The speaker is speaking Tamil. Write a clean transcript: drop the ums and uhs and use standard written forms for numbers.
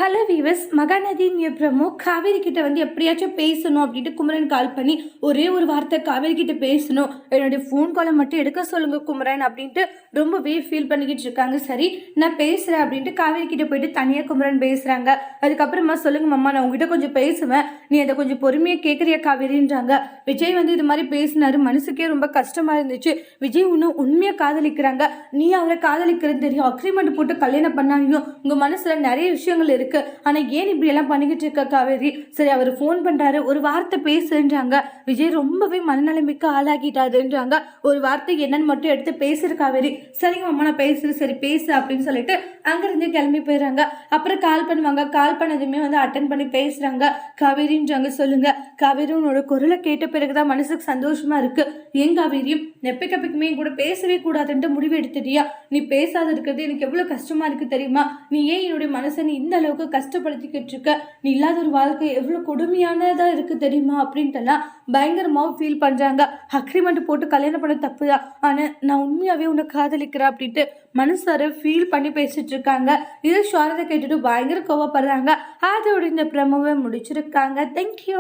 ஹலோ வீவர்ஸ், மகாநதியின் பிரமோ காவேரி கிட்ட வந்து எப்படியாச்சும் பேசணும் அப்படின்ட்டு குமரன் கால் பண்ணி ஒரே ஒரு வார்த்தை காவேரி கிட்ட பேசணும், என்னுடைய ஃபோன் காலை மட்டும் எடுக்க சொல்லுங்க குமரன் அப்படின்ட்டு ரொம்பவே ஃபீல் பண்ணிக்கிட்டு இருக்காங்க. சரி, நான் பேசுகிறேன் அப்படின்ட்டு காவேரி கிட்ட போயிட்டு தனியாக குமரன் பேசுகிறாங்க. அதுக்கப்புறமா சொல்லுங்க மாமா, நான் உங்ககிட்ட கொஞ்சம் பேசுவேன், நீ அதை கொஞ்சம் பொறுமையாக கேட்குறியா காவேரின்றாங்க. விஜய் வந்து இது மாதிரி பேசினாரு, மனசுக்கே ரொம்ப கஷ்டமாக இருந்துச்சு. விஜய் இன்னும் உண்மையாக காதலிக்கிறாங்க, நீ அவரை காதலிக்கிறது தெரியும், அக்ரிமெண்ட் போட்டு கல்யாணம் பண்ணாலையும் உங்கள் மனசில் நிறைய விஷயங்கள் இருக்கு. ஆனா ஏன் இப்படி எல்லாம் பண்ணிக்கிட்டு இருக்க காவேரி? சரி, அவர் போன் பண்றாரு, ஒரு வார்த்தை பேசுன்றாங்க. விஜய் ரொம்பவே மனநிலைமைக்கு ஆளாகிட்டாருன்றாங்க. ஒரு வார்த்தை என்னன்னு மட்டும் எடுத்து பேசுற காவேரி. சரிங்க அம்மா, நான் பேசுறேன், சரி பேசு அப்படின்னு சொல்லிட்டு அங்கிருந்து கிளம்பி போயிடுறாங்க. அப்புறம் கால் பண்ணுவாங்க, கால் பண்ணதுமே வந்து அட்டன் பண்ணி பேசுறாங்க. காவேரின்றாங்க, சொல்லுங்க காவேரி, உன்னோட குரலை கேட்ட பிறகுதான் மனசுக்கு சந்தோஷமா இருக்கு. ஏன் காவேரியும் எப்பைக்குமே கூட பேசவே கூடாதுன்ட்டு முடிவு எடுத்துட்டியா? நீ பேசாத இருக்கிறது எனக்கு எவ்வளவு கஷ்டமா இருக்கு தெரியுமா? நீ ஏன் என்னுடைய மனசை நீ இந்த அளவுக்கு கஷ்டப்படுத்திக்கிட்டு இருக்க? நீ இல்லாத ஒரு வாழ்க்கை எவ்வளவு கொடுமையானதா இருக்கு தெரியுமா அப்படின்ட்டுலாம் பயங்கரமாக ஃபீல் பண்றாங்க. அக்ரிமெண்ட் போட்டு கல்யாணம் பண்ண தப்புதான், ஆனா நான் உண்மையாவே உன்னை காதலிக்கிறேன் அப்படின்ட்டு மனசார ஃபீல் பண்ணி பேசிட்டு இருக்காங்க. இது ஷாரதை கேட்டுட்டு பயங்கர கோவப்படுறாங்க. அதோட இந்த பிரமோவை முடிச்சிருக்காங்க. தேங்க்யூ.